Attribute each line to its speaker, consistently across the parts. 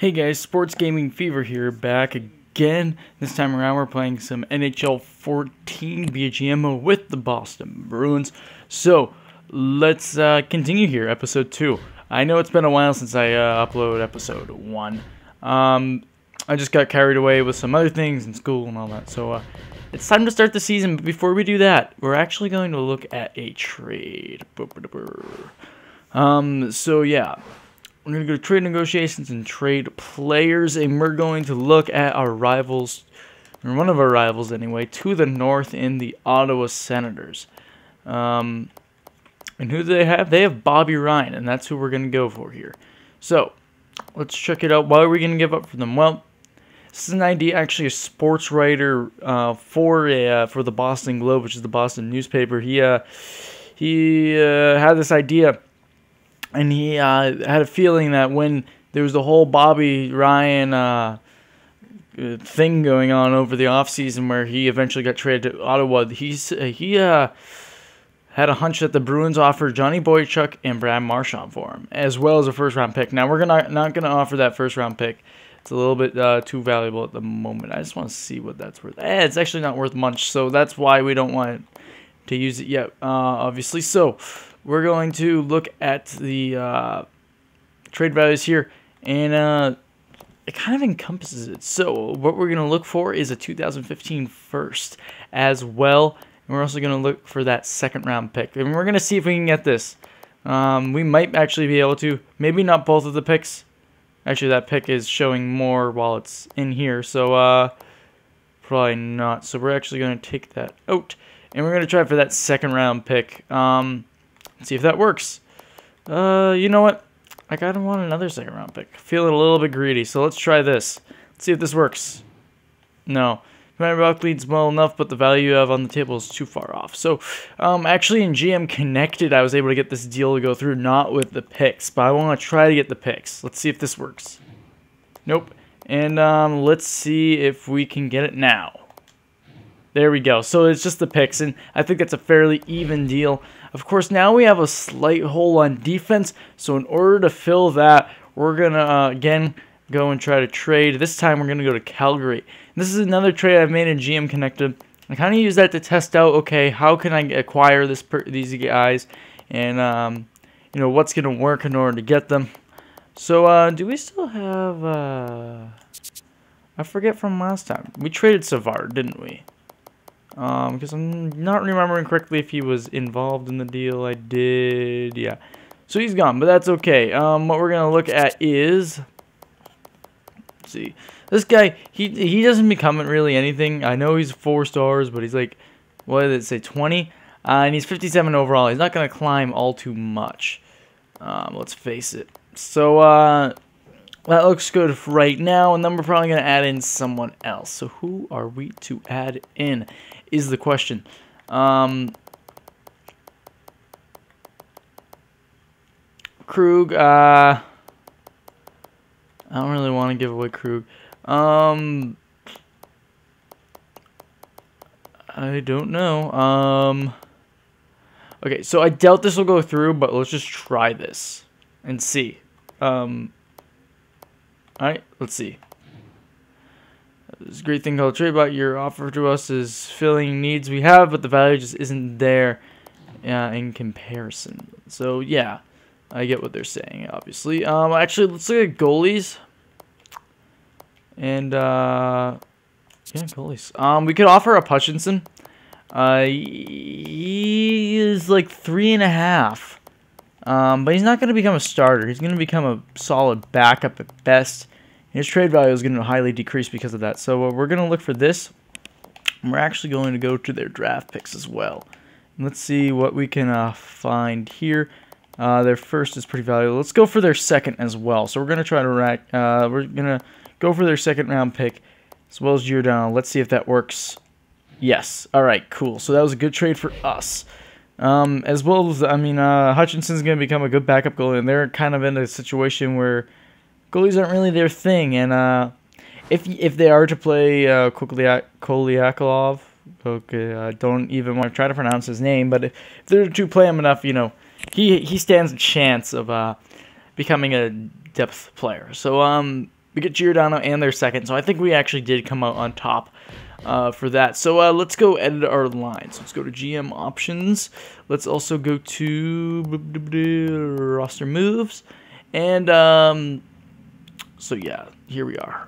Speaker 1: Hey guys, Sports Gaming Fever here, back again. This time around we're playing some NHL 14 BGMO with the Boston Bruins. So, let's continue here, episode 2. I know it's been a while since I uploaded episode 1. I just got carried away with some other things in school and all that. So, it's time to start the season, but before we do that, we're actually going to look at a trade. So yeah. We're going to go to trade negotiations and trade players, and we're going to look at our rivals, or one of our rivals anyway, to the north in the Ottawa Senators. And who do they have? They have Bobby Ryan, and that's who we're going to go for here. So, let's check it out. Why are we going to give up for them? Well, this is an idea, actually a sports writer for the Boston Globe, which is the Boston newspaper. He had this idea. And he had a feeling that when there was the whole Bobby Ryan thing going on over the offseason where he eventually got traded to Ottawa, he had a hunch that the Bruins offered Johnny Boychuk and Brad Marchand for him, as well as a first-round pick. Now, we're not going to offer that first-round pick. It's a little bit too valuable at the moment. I just want to see what that's worth. It's actually not worth much, so that's why we don't want to use it yet, obviously. So we're going to look at the trade values here, and it kind of encompasses it. So what we're going to look for is a 2015 first as well, and we're also going to look for that second-round pick. And we're going to see if we can get this. We might actually be able to. Maybe not both of the picks. Actually, that pick is showing more while it's in here, so probably not. So we're actually going to take that out, and we're going to try for that second-round pick. See if that works. You know what? I kind of want another second-round pick. Feeling a little bit greedy, so let's try this. Let's see if this works. No. Commander Buck leads well enough, but the value you have on the table is too far off. So, actually in GM Connected, I was able to get this deal to go through, not with the picks, but I want to try to get the picks. Let's see if this works. Nope. And let's see if we can get it now. There we go. So it's just the picks, and I think that's a fairly even deal. Of course, now we have a slight hole on defense, so in order to fill that, we're going to, again, go and try to trade. This time, we're going to go to Calgary. This is another trade I've made in GM Connected. I kind of use that to test out, okay, how can I acquire these guys, and, you know, what's going to work in order to get them. So, do we still have, I forget from last time. We traded Savard, didn't we? Because I'm not remembering correctly if he was involved in the deal. I did, yeah. So he's gone, but that's okay. What we're gonna look at is, let's see, this guy. He doesn't become really anything. I know he's 4 stars, but he's like, what did it say, 20? And he's 57 overall. He's not gonna climb all too much. Let's face it. So that looks good right now, and then we're probably going to add in someone else. So who are we to add in is the question. Krug, I don't really want to give away Krug. I don't know. Okay, so I doubt this will go through, but let's just try this and see. Alright, let's see. This great thing called trade bot. Your offer to us is filling needs we have, but the value just isn't there in comparison. So, yeah, I get what they're saying, obviously. Actually, let's look at goalies. And, yeah, goalies. We could offer up Hutchinson. He is like 3.5. But he's not going to become a starter. He's going to become a solid backup at best. His trade value is going to highly decrease because of that. So we're going to look for this. And we're actually going to go to their draft picks as well. And let's see what we can find here. Their first is pretty valuable. Let's go for their second as well. So we're going to try to we're going to go for their second round pick as well as Giordano. Let's see if that works. Yes. All right, cool. So that was a good trade for us. As well as, I mean, Hutchinson's going to become a good backup goalie, and they're kind of in a situation where goalies aren't really their thing. And if they are to play Koliakolov, okay, I don't even want to try to pronounce his name, but if they're to play him enough, you know, he stands a chance of becoming a depth player. So We get Giordano and their second, so I think we actually did come out on top for that. So let's go edit our lines. Let's go to GM options. Let's also go to roster moves. And so yeah, here we are.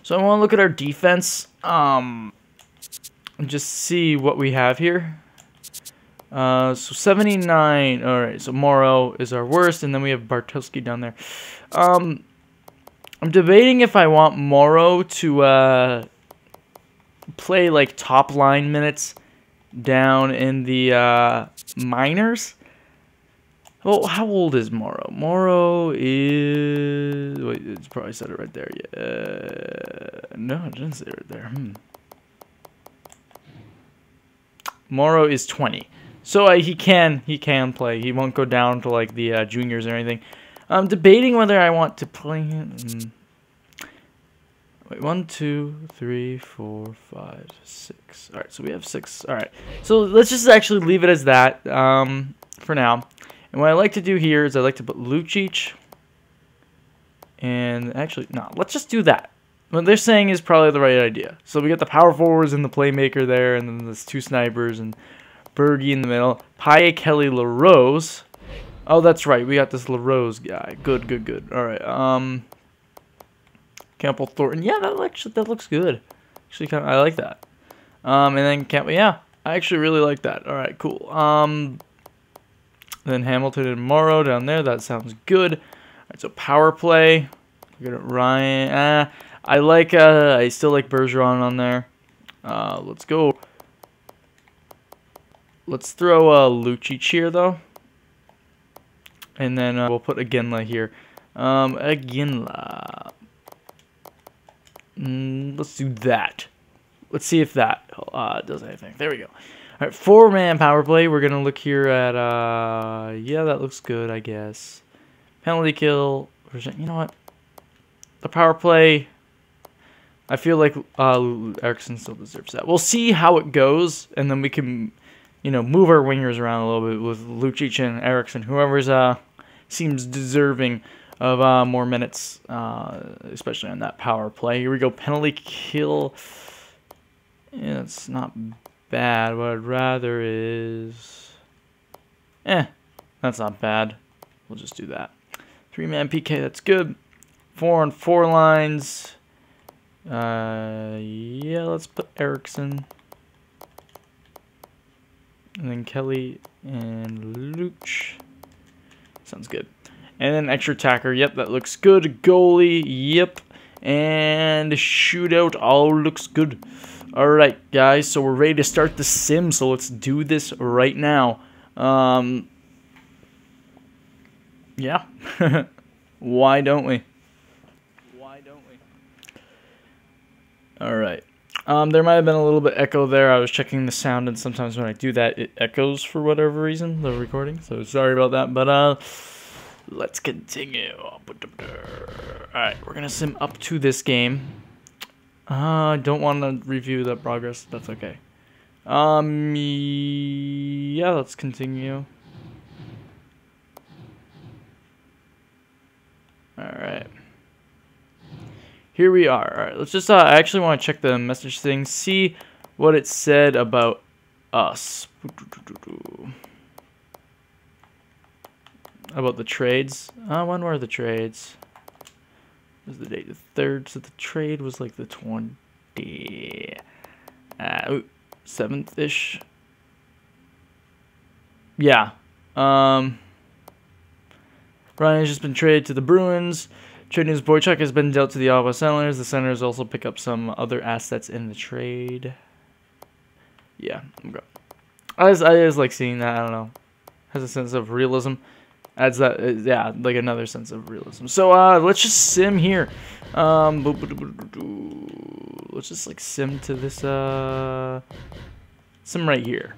Speaker 1: So I want to look at our defense and just see what we have here. So 79. All right, so Morrow is our worst, and then we have Bartowski down there. I'm debating if I want Morrow to play like top line minutes down in the minors. Well, how old is Morrow? Morrow is... Wait, it's probably said it right there. Yeah. No, it didn't say it right there. Morrow is 20. So he can play. He won't go down to like the juniors or anything. I'm debating whether I want to play him. Wait, 1, 2, 3, 4, 5, 6. All right, so we have 6. All right, so let's just actually leave it as that for now. And what I like to do here is I like to put Lucic. And actually, no, let's just do that. What they're saying is probably the right idea. So we got the power forwards and the playmaker there, and then there's 2 snipers and Bergie in the middle. Paille, Kelly, LaRose. Oh, that's right. We got this LaRose guy. Good, good, good. All right. Campbell, Thornton. Yeah, that looks good. Actually, I like that. And then Campbell. Yeah, I actually really like that. All right, cool. Then Hamilton and Morrow down there. That sounds good. All right, so power play. We got Ryan. I still like Bergeron on there. Let's go. Let's throw Lucic here though. And then we'll put Iginla here. Iginla. Let's do that. Let's see if that does anything. There we go. All right, 4-man power play. We're gonna look here at yeah, that looks good, I guess. Penalty kill. You know what? The power play. I feel like Eriksson still deserves that. We'll see how it goes, and then we can, you know, move our wingers around a little bit with Lucic and Eriksson, whoever's seems deserving of more minutes, especially on that power play. Here we go, penalty kill. Yeah, it's not bad. What I'd rather is, that's not bad. We'll just do that. 3-man PK, that's good. 4-on-4 lines. Yeah, let's put Eriksson. And then Kelly and Luch. Sounds good. And then extra attacker. Yep, that looks good. Goalie. Yep. And shootout. All looks good. All right, guys. So we're ready to start the sim. So let's do this right now. Yeah. Why don't we? All right. There might have been a little bit echo there. I was checking the sound, and sometimes when I do that, it echoes for whatever reason, the recording. So sorry about that. But let's continue. All right, we're gonna sim up to this game. I don't want to review the progress. That's okay. Yeah, let's continue. All right. Here we are. All right, let's just, I actually want to check the message thing, see what it said about us. About the trades. When were the trades? What was the date? The 3rd, so the trade was like the 7th-ish. Yeah. Ryan has just been traded to the Bruins. Trade news: Boychuk has been dealt to the Ottawa Senators. The Senators also pick up some other assets in the trade. Yeah, okay. I just like seeing that. I don't know. Has a sense of realism. Adds that, yeah, like another sense of realism. So let's just sim here. Let's just like sim to this sim right here.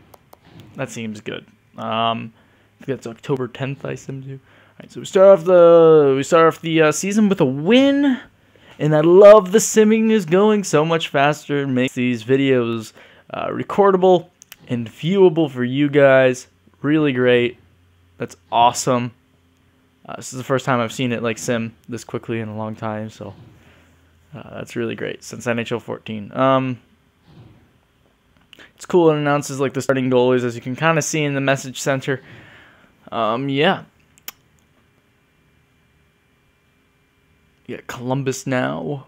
Speaker 1: That seems good. I think that's October 10th. I sim to. Alright, so we start off the season with a win, and I love the simming is going so much faster. It makes these videos recordable and viewable for you guys. Really great. That's awesome. This is the first time I've seen it like sim this quickly in a long time, so that's really great since NHL 14. It's cool. It announces like the starting goalies, as you can kind of see in the message center. Yeah. Yeah, Columbus now.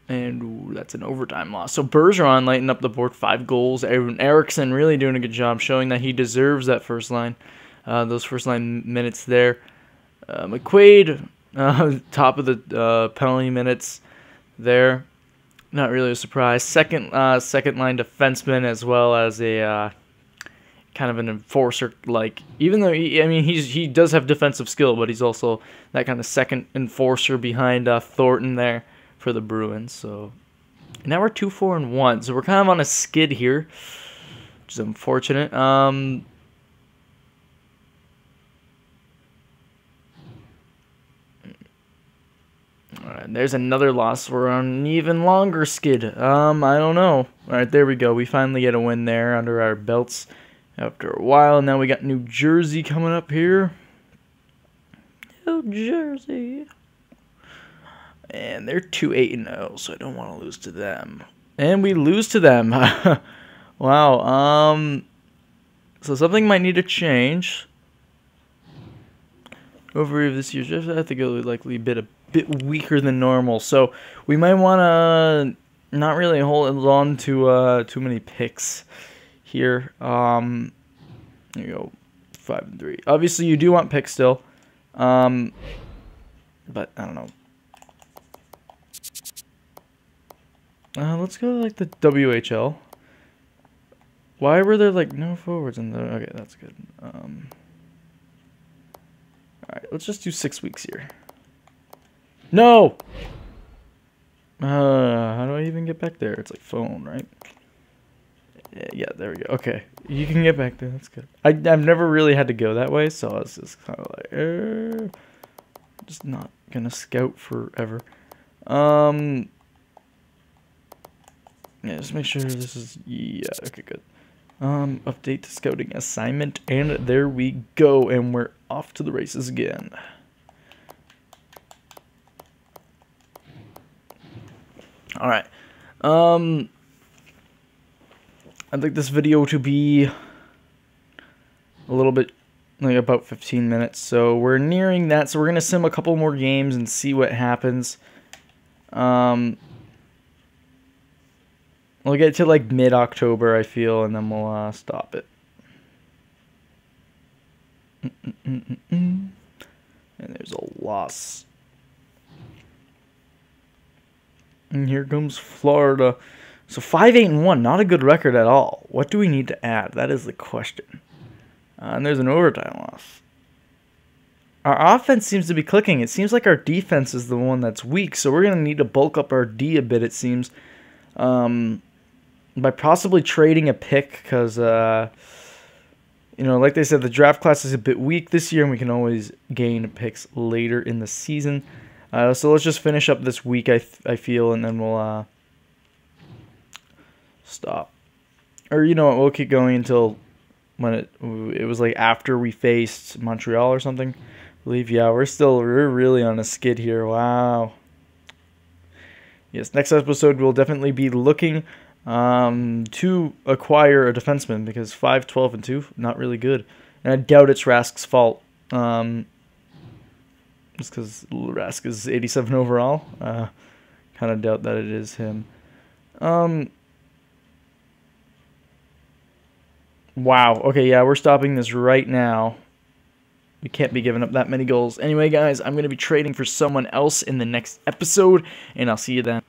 Speaker 1: And ooh, that's an overtime loss. So Bergeron lighting up the board, 5 goals. Eriksson really doing a good job, showing that he deserves that first line. Those first line minutes there. McQuaid, top of the penalty minutes there. Not really a surprise. Second line defenseman, as well as a kind of an enforcer. Like, even though he does have defensive skill, but he's also that kind of second enforcer behind Thornton there for the Bruins. So now we're 2-4-1. So we're kind of on a skid here, which is unfortunate. Alright, there's another loss. We're on an even longer skid. I don't know. Alright, there we go. We finally get a win there under our belts after a while. And now we got New Jersey coming up here. New Jersey. And they're 2-8-0, so I don't want to lose to them. And we lose to them. Wow. So something might need to change. Overview of this year's, I think it'll likely be a bit weaker than normal. So we might want to not really hold on to too many picks here. There you go, 5-3. Obviously, you do want picks still. But I don't know. Let's go to like the WHL. Why were there like no forwards in there? Okay, that's good. Alright, let's just do 6 weeks here. No! How do I even get back there? It's like phone, right? Yeah, there we go. Okay, you can get back there. That's good. I've never really had to go that way, so I was just kind of like, just not gonna scout forever. Yeah, just make sure this is, yeah, okay, good. Update to scouting assignment, and there we go, and we're off to the races again. All right. I'd like this video to be a little bit, like about 15 minutes, so we're nearing that, so we're going to sim a couple more games and see what happens. We'll get to like mid-October, I feel, and then we'll stop it. And there's a loss. And here comes Florida. So 5-8-1, not a good record at all. What do we need to add? That is the question. And there's an overtime loss. Our offense seems to be clicking. It seems like our defense is the one that's weak, so we're going to need to bulk up our D a bit, it seems. By possibly trading a pick, because, you know, like they said, the draft class is a bit weak this year, and we can always gain picks later in the season. So let's just finish up this week, I feel, and then we'll stop. Or, you know what, we'll keep going until when it was like after we faced Montreal or something, I believe. Yeah, we're really on a skid here. Wow. Yes, next episode we'll definitely be looking to acquire a defenseman, because 5-12-2, not really good. And I doubt it's Rask's fault. Just because Rask is 87 overall. Kind of doubt that it is him. Wow. Okay, yeah, we're stopping this right now. We can't be giving up that many goals. Anyway, guys, I'm going to be trading for someone else in the next episode, and I'll see you then.